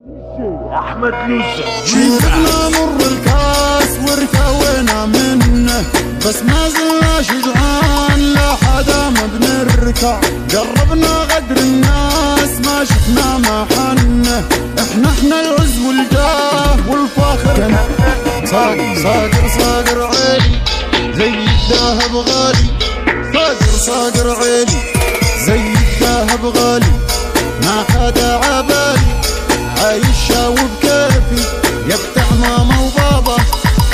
احمد نوسة شربنا مر الكاس وارتوينا منه، بس ما زلنا شجعان لا حدا ما بنركع. جربنا غدر الناس ما شفنا ما حنه، احنا العز والجاه والفخر. صاقر عيلي زي الذهب غالي، صاقر عيلي زي الذهب غالي. ما حدا عبالي عايشة وبكيفي، يبتع ماما وبابا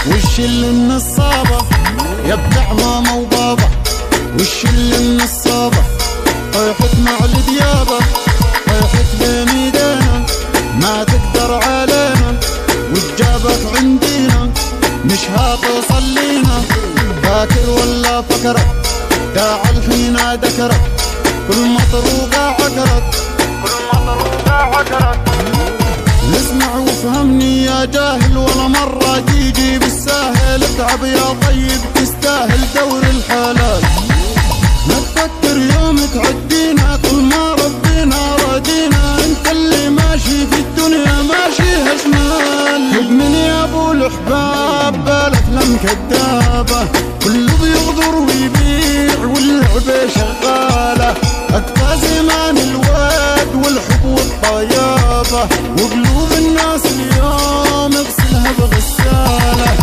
وش اللي النصابة. يبتع ماما وبابا وش اللي النصابة. طيحت مع الديابة طيحت بين ايدينا، ما تقدر علينا وتجابك عندينا. مش هتصل لينا فاكر ولا فكرك، داع الحين ذكرك كل مطروقة عكرك، كل مطروقة عكرك. اسمع وافهمني يا جاهل، ولا مرة تيجي بالساهل. اتعب يا طيب تستاهل دور الحلال. ما تفكر يوم تعدينا طول ما ربنا رادينا. انت اللي ماشي في الدنيا ماشيها شمال. ادمن يا ابو الحباب بالافلام كدابة، كله بيغدر ويبيع واللعبة شغالة. اتبع زمان الواد والحب والطيابة، وقلوب الناس اليوم اغسلها بغسالة.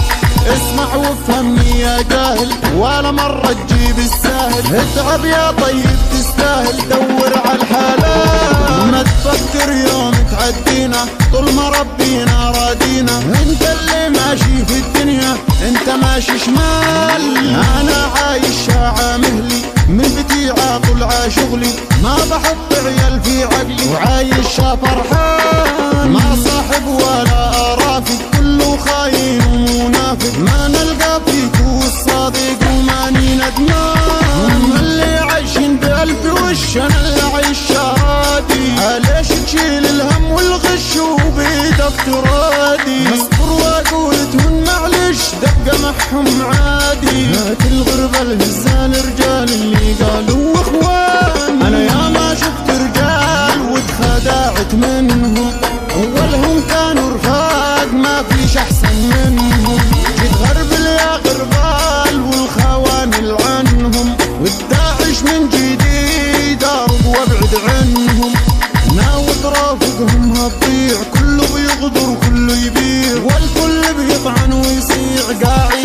اسمع وافهمني يا جاهل، ولا مرة تجيب الساهل. اتعب يا طيب تستاهل دور على الحلال. ما تفكر يوم تعدينا طول ما ربينا رادينا. انت اللي ماشي في الدنيا انت ماشي شمال. انا عايش شاعة مهلي من بتي عاطل عشغلي، ما بحط عيال في عقلي وعايش فرحان. ما صاحب ولا ارافق كله خاين ومنافق، ما نلقى فيك الصادق وماني ندمان. اللي عايشين بألف وش انا اللي عايش شهادي. علاش تشيل الهم والغش وبيدك ترادي. اصبر واقول تهون معلش دقة معهم عادي. هات الغربة الهزال رجال اللي قالوا اخوان. انا يا ما شفت رجال واتخدعت منهم، اولهم كانوا رفاق ما فيش احسن منهم. جيت غربل يا غربال والخوان عنهم، والداعش من جديد ارض وابعد عنهم. ناوي ترافقهم هتضيع، كله بيغدر وكله يبيع، والكل بيطعن ويصيع قاعد